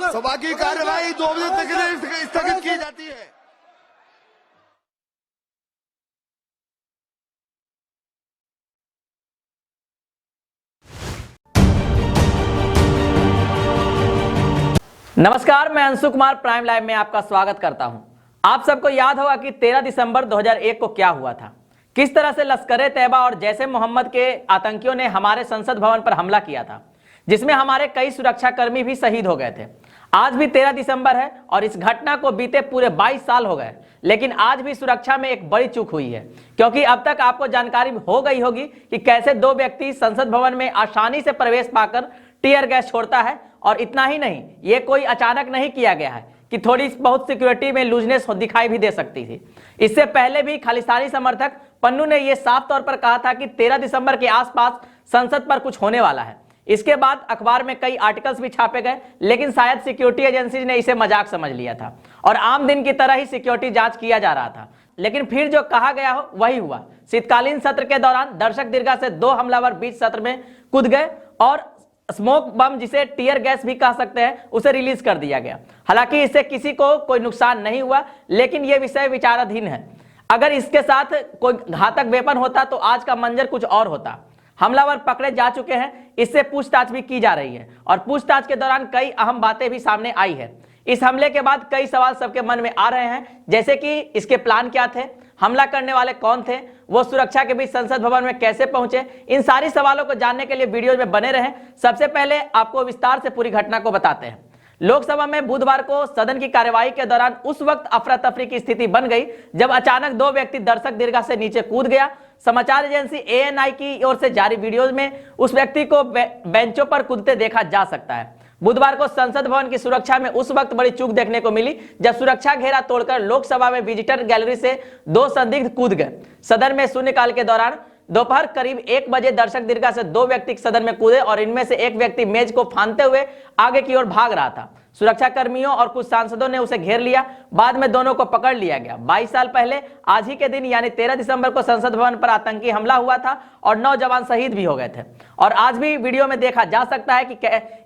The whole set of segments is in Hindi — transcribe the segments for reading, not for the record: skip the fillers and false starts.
सभा की कार्यवाही 2 बजे तक स्थगित की जाती है। नमस्कार, मैं अंशु कुमार प्राइम लाइव में आपका स्वागत करता हूं। आप सबको याद होगा कि 13 दिसंबर 2001 को क्या हुआ था, किस तरह से लश्कर-ए-तैयबा और जैश-ए-मोहम्मद के आतंकियों ने हमारे संसद भवन पर हमला किया था, जिसमें हमारे कई सुरक्षाकर्मी भी शहीद हो गए थे। आज भी 13 दिसंबर है और इस घटना को बीते पूरे 22 साल हो गए, लेकिन आज भी सुरक्षा में एक बड़ी चूक हुई है, क्योंकि अब तक आपको जानकारी हो गई होगी कि कैसे 2 व्यक्ति संसद भवन में आसानी से प्रवेश पाकर टीयर गैस छोड़ता है। और इतना ही नहीं, ये कोई अचानक नहीं किया गया है कि थोड़ी बहुत सिक्योरिटी में लूजनेस दिखाई भी दे सकती थी। इससे पहले भी खालिस्तानी समर्थक पन्नू ने यह साफ तौर पर कहा था कि 13 दिसंबर के आसपास संसद पर कुछ होने वाला है। इसके बाद अखबार में कई आर्टिकल्स भी छापे गए, लेकिन शायद सिक्योरिटी एजेंसी ने इसे मजाक समझ लिया था और आम दिन की तरह ही सिक्योरिटी जांच किया जा रहा था। लेकिन फिर जो कहा गया हो वही हुआ। शीतकालीन सत्र के दौरान दर्शक दीर्घा से 2 हमलावर बीच सत्र में कूद गए और स्मोक बम, जिसे टीयर गैस भी कह सकते हैं, उसे रिलीज कर दिया गया। हालांकि इससे किसी को कोई नुकसान नहीं हुआ, लेकिन यह विषय विचाराधीन है। अगर इसके साथ कोई घातक वेपन होता तो आज का मंजर कुछ और होता। हमलावर पकड़े जा चुके हैं, इससे पूछताछ भी की जा रही है और पूछताछ के दौरान कई अहम बातें भी सामने आई है। इस हमले के बाद कई सवाल सबके मन में आ रहे हैं, जैसे कि इसके प्लान क्या थे, हमला करने वाले कौन थे, वो सुरक्षा के बीच संसद भवन में कैसे पहुंचे। इन सारी सवालों को जानने के लिए वीडियो में बने रहें। सबसे पहले आपको विस्तार से पूरी घटना को बताते हैं। लोकसभा में बुधवार को सदन की कार्यवाही के दौरान उस वक्त अफरा तफरी की स्थिति बन गई जब अचानक 2 व्यक्ति दर्शक दीर्घा से नीचे कूद गया। समाचार एजेंसी ANI की ओर से जारी वीडियोज में उस व्यक्ति को बेंचों पर कूदते देखा जा सकता है। बुधवार को संसद भवन की सुरक्षा में उस वक्त बड़ी चूक देखने को मिली जब सुरक्षा घेरा तोड़कर लोकसभा में विजिटर गैलरी से 2 संदिग्ध कूद गए। सदन में शून्यकाल के दौरान दोपहर करीब 1 बजे दर्शक दीर्घा से 2 व्यक्ति सदन में कूदे और इनमें से एक व्यक्ति मेज को फांदते हुए आगे की ओर भाग रहा था। सुरक्षा कर्मियों और कुछ सांसदों ने उसे घेर लिया। बाद में दोनों को पकड़ लिया गया। 22 साल पहले आज ही के दिन यानी 13 दिसंबर को संसद भवन पर आतंकी हमला हुआ था और 9 जवान शहीद भी हो गए थे। और आज भी वीडियो में देखा जा सकता है कि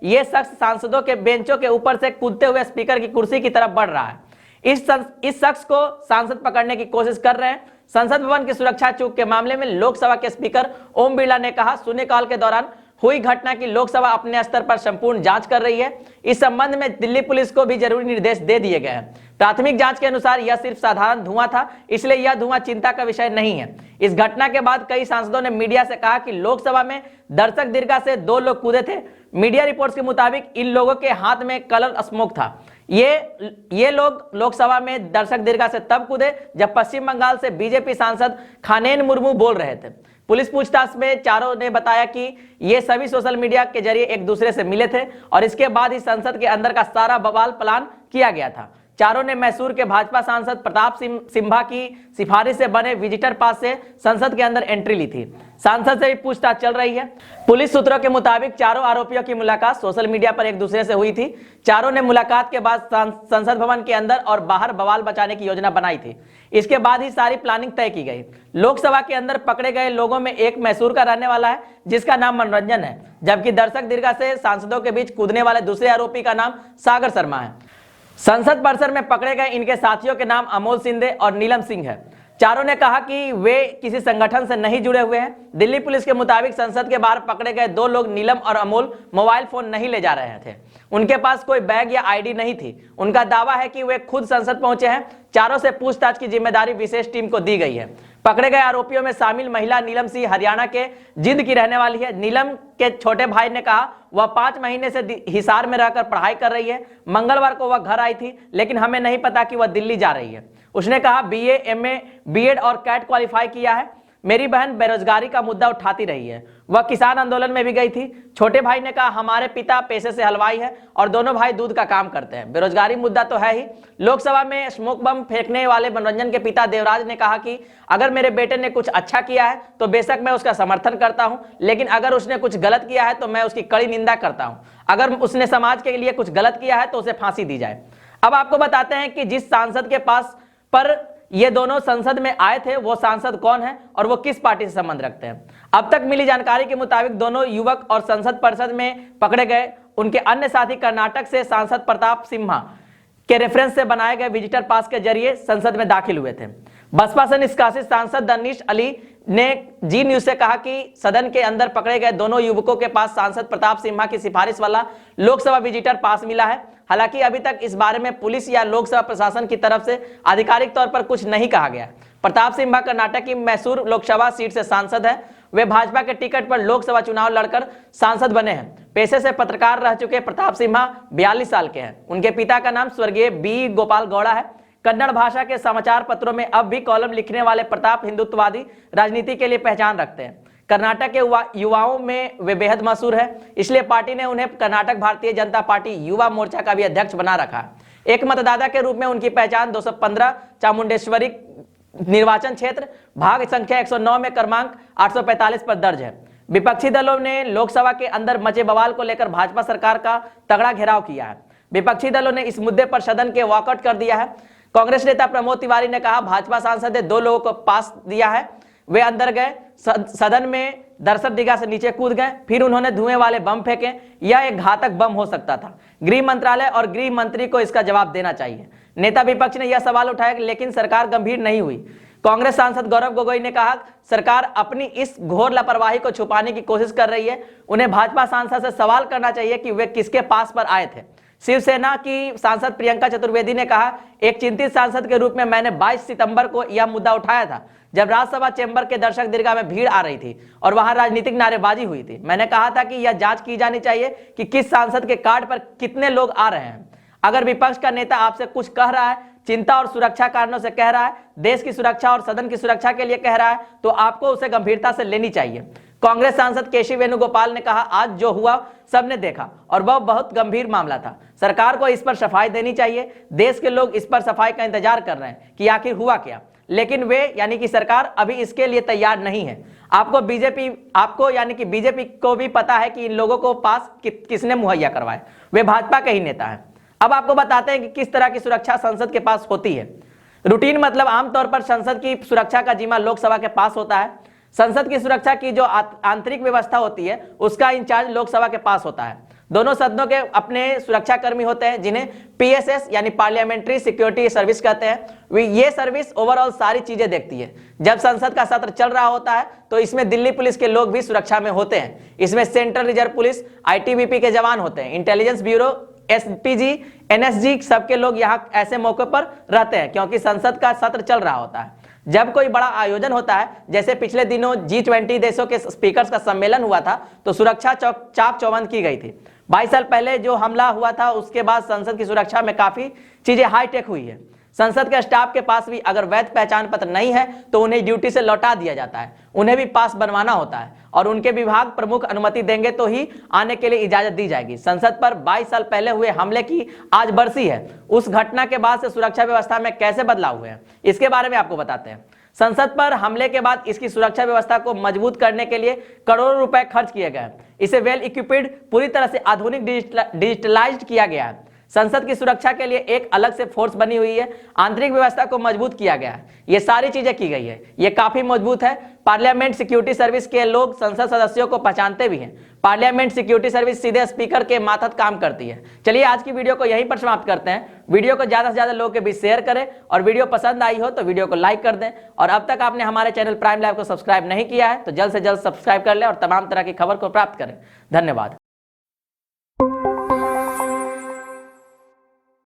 यह शख्स सांसदों के बेंचों के ऊपर से कूदते हुए स्पीकर की कुर्सी की तरफ बढ़ रहा है। इस शख्स को सांसद पकड़ने की कोशिश कर रहे हैं। संसद भवन की सुरक्षा चूक के मामले में लोकसभा के स्पीकर ओम बिरला ने कहा, शून्यकाल के दौरान हुई घटना की लोकसभा अपने स्तर पर संपूर्ण जांच कर रही है। इस संबंध में दिल्ली पुलिस को भी जरूरी निर्देश दे दिए गए हैं। प्राथमिक जांच के अनुसार यह सिर्फ साधारण धुआं था, इसलिए यह धुआं चिंता का विषय नहीं है। इस घटना के बाद कई सांसदों ने मीडिया से कहा कि लोकसभा में दर्शक दीर्घा से 2 लोग कूदे थे। मीडिया रिपोर्ट्स के मुताबिक इन लोगों के हाथ में कलर स्मोक था। ये लोग लोकसभा में दर्शक दीर्घा से तब कूदे जब पश्चिम बंगाल से बीजेपी सांसद खानेन मुर्मू बोल रहे थे। पुलिस पूछताछ में चारों ने बताया कि ये सभी सोशल मीडिया के जरिए एक दूसरे से मिले थे और इसके बाद ही संसद के अंदर का सारा बवाल प्लान किया गया था। चारों ने मैसूर के भाजपा सांसद प्रताप सिम्हा की सिफारिश से बने विजिटर पास से संसद के अंदर एंट्री ली थी। सांसद से भी पूछताछ चल रही है। पुलिस सूत्रों के मुताबिक चारों आरोपियों की मुलाकात सोशल मीडिया पर एक दूसरे से हुई थी। चारों ने मुलाकात के बाद संसद भवन के अंदर और बाहर बवाल बचाने की योजना बनाई थी। इसके बाद ही सारी प्लानिंग तय की गई। लोकसभा के अंदर पकड़े गए लोगों में एक मैसूर का रहने वाला है जिसका नाम मनोरंजन है, जबकि दर्शक दीर्घा से सांसदों के बीच कूदने वाले दूसरे आरोपी का नाम सागर शर्मा है। संसद परिसर में पकड़े गए इनके साथियों के नाम अमोल सिंधे और नीलम सिंह है। चारों ने कहा कि वे किसी संगठन से नहीं जुड़े हुए हैं। दिल्ली पुलिस के मुताबिक संसद के बाहर पकड़े गए 2 लोग नीलम और अमोल मोबाइल फोन नहीं ले जा रहे थे। उनके पास कोई बैग या आईडी नहीं थी। उनका दावा है कि वे खुद संसद पहुंचे हैं। चारों से पूछताछ की जिम्मेदारी विशेष टीम को दी गई है। पकड़े गए आरोपियों में शामिल महिला नीलम सिंह हरियाणा के जिंद की रहने वाली है। नीलम के छोटे भाई ने कहा वह 5 महीने से हिसार में रहकर पढ़ाई कर रही है। मंगलवार को वह घर आई थी, लेकिन हमें नहीं पता कि वह दिल्ली जा रही है। उसने कहा BA, MA, BEd और कैट क्वालिफाई किया है। मेरी बहन बेरोजगारी का मुद्दा उठाती रही है। वह किसान आंदोलन में भी गई थी। छोटे भाई ने कहा हमारे पिता पेशे से हलवाई है और दोनों भाई दूध का काम करते हैं। बेरोजगारी मुद्दा तो है ही। लोकसभा में स्मोक बम फेंकने वाले मनोरंजन के पिता देवराज ने कहा कि अगर मेरे बेटे ने कुछ अच्छा किया है तो बेशक मैं उसका समर्थन करता हूं, लेकिन अगर उसने कुछ गलत किया है तो मैं उसकी कड़ी निंदा करता हूं। अगर उसने समाज के लिए कुछ गलत किया है तो उसे फांसी दी जाए। अब आपको बताते हैं कि जिस सांसद के पास पर ये दोनों संसद में आए थे वो सांसद कौन है और वो किस पार्टी से संबंध रखते हैं। अब तक मिली जानकारी के मुताबिक दोनों युवक और संसद परिषद में पकड़े गए उनके अन्य साथी कर्नाटक से सांसद प्रताप सिम्हा के रेफरेंस से बनाए गए विजिटर पास के जरिए संसद में दाखिल हुए थे। बसपा से निष्कासित सांसद दनीश अली ने जी न्यूज से कहा कि सदन के अंदर पकड़े गए दोनों युवकों के पास सांसद प्रताप सिम्हा की सिफारिश वाला लोकसभा विजिटर पास मिला है। हालांकि अभी तक इस बारे में पुलिस या लोकसभा प्रशासन की तरफ से आधिकारिक तौर पर कुछ नहीं कहा गया। प्रताप सिम्हा कर्नाटक की मैसूर लोकसभा सीट से सांसद है। वे भाजपा के टिकट पर लोकसभा चुनाव लड़कर सांसद बने हैं। पेशे से पत्रकार रह चुके प्रताप सिम्हा 42 साल के हैं। उनके पिता का नाम स्वर्गीय बी गोपाल गौड़ा है। कन्नड़ भाषा के समाचार पत्रों में अब भी कॉलम लिखने वाले प्रताप हिंदुत्ववादी राजनीति के लिए पहचान रखते हैं। कर्नाटक के युवाओं में वे बेहद मशहूर है, इसलिए पार्टी ने उन्हें कर्नाटक भारतीय जनता पार्टी युवा मोर्चा का भी अध्यक्ष बना रखा है। एक मतदाता के रूप में उनकी पहचान 215 चामुंडेश्वरी निर्वाचन क्षेत्र भाग संख्या 109 में क्रमांक 845 पर दर्ज है। विपक्षी दलों ने लोकसभा के अंदर मचे बवाल को लेकर भाजपा सरकार का तगड़ा घेराव किया है। विपक्षी दलों ने इस मुद्दे पर सदन के वॉकआउट कर दिया है। कांग्रेस नेता प्रमोद तिवारी ने कहा, भाजपा सांसद ने 2 लोगों को पास दिया है। वे अंदर गए, सदन में दर्शक दीघा से नीचे कूद गए, फिर उन्होंने धुएं वाले बम फेंके। यह एक घातक बम हो सकता था। गृह मंत्रालय और गृह मंत्री को इसका जवाब देना चाहिए। नेता विपक्ष ने यह सवाल उठाया, लेकिन सरकार गंभीर नहीं हुई। कांग्रेस सांसद गौरव गोगोई ने कहा, सरकार अपनी इस घोर लापरवाही को छुपाने की कोशिश कर रही है। उन्हें भाजपा सांसद से सवाल करना चाहिए कि वे किसके पास पर आए थे। शिवसेना की सांसद प्रियंका चतुर्वेदी ने कहा, एक चिंतित सांसद के रूप में मैंने 22 सितंबर को यह मुद्दा उठाया था, जब राज्यसभा चैंबर के दर्शक दीर्घा में भीड़ आ रही थी और वहां राजनीतिक नारेबाजी हुई थी। मैंने कहा था कि यह जांच की जानी चाहिए कि किस सांसद के कार्ड पर कितने लोग आ रहे हैं। अगर विपक्ष का नेता आपसे कुछ कह रहा है, चिंता और सुरक्षा कारणों से कह रहा है, देश की सुरक्षा और सदन की सुरक्षा के लिए कह रहा है, तो आपको उसे गंभीरता से लेनी चाहिए। कांग्रेस सांसद केसी वेणुगोपाल ने कहा, आज जो हुआ सबने देखा और वह बहुत गंभीर मामला था। सरकार को इस पर सफाई देनी चाहिए। देश के लोग इस पर सफाई का इंतजार कर रहे हैं कि आखिर हुआ क्या, लेकिन वे यानी कि सरकार अभी इसके लिए तैयार नहीं है। आपको यानी कि बीजेपी को भी पता है कि इन लोगों को पास किसने मुहैया करवाए। वे भाजपा के ही नेता हैं। अब आपको बताते हैं कि किस तरह की सुरक्षा संसद के पास होती है। रूटीन मतलब आमतौर पर संसद की सुरक्षा का जिम्मा लोकसभा के पास होता है। संसद की सुरक्षा की जो आंतरिक व्यवस्था होती है उसका इंचार्ज लोकसभा के पास होता है। दोनों सदनों के अपने सुरक्षा कर्मी होते हैं, जिन्हें पीएसएस यानी पार्लियामेंट्री सिक्योरिटी सर्विस कहते हैं। ये सर्विस ओवरऑल सारी चीजें देखती है। जब संसद का सत्र चल रहा होता है तो इसमें दिल्ली पुलिस के लोग भी सुरक्षा में होते हैं। इसमें सेंट्रल रिजर्व पुलिस, आईटीबीपी के जवान होते हैं, इंटेलिजेंस ब्यूरो, एसपीजी, एनएसजी, सबके लोग यहाँ ऐसे मौके पर रहते हैं क्योंकि संसद का सत्र चल रहा होता है। जब कोई बड़ा आयोजन होता है, जैसे पिछले दिनों G20 देशों के स्पीकर्स का सम्मेलन हुआ था, तो सुरक्षा चाक चौबंद की गई थी। 22 साल पहले जो हमला हुआ था उसके बाद संसद की सुरक्षा में काफी चीजें हाईटेक हुई है। संसद के स्टाफ के पास भी अगर वैध पहचान पत्र नहीं है तो उन्हें ड्यूटी से लौटा दिया जाता है। उन्हें भी पास बनवाना होता है और उनके विभाग प्रमुख अनुमति देंगे तो ही आने के लिए इजाजत दी जाएगी। संसद पर 22 साल पहले हुए हमले की आज बरसी है। उस घटना के बाद से सुरक्षा व्यवस्था में कैसे बदलाव हुए हैं, इसके बारे में आपको बताते हैं। संसद पर हमले के बाद इसकी सुरक्षा व्यवस्था को मजबूत करने के लिए करोड़ों रुपए खर्च किए गए। इसे वेल इक्विप्ड, पूरी तरह से आधुनिक डिजिटलाइज्ड किया गया है। संसद की सुरक्षा के लिए एक अलग से फोर्स बनी हुई है। आंतरिक व्यवस्था को मजबूत किया गया है। ये सारी चीजें की गई है, ये काफी मजबूत है। पार्लियामेंट सिक्योरिटी सर्विस के लोग संसद सदस्यों को पहचानते भी हैं। पार्लियामेंट सिक्योरिटी सर्विस सीधे स्पीकर के मातहत काम करती है। चलिए आज की वीडियो को यहीं पर समाप्त करते हैं। वीडियो को ज्यादा से ज्यादा लोगों के बीच शेयर करें और वीडियो पसंद आई हो तो वीडियो को लाइक कर दें। और अब तक आपने हमारे चैनल प्राइम लाइव को सब्सक्राइब नहीं किया है तो जल्द से जल्द सब्सक्राइब कर लें और तमाम तरह की खबर को प्राप्त करें। धन्यवाद।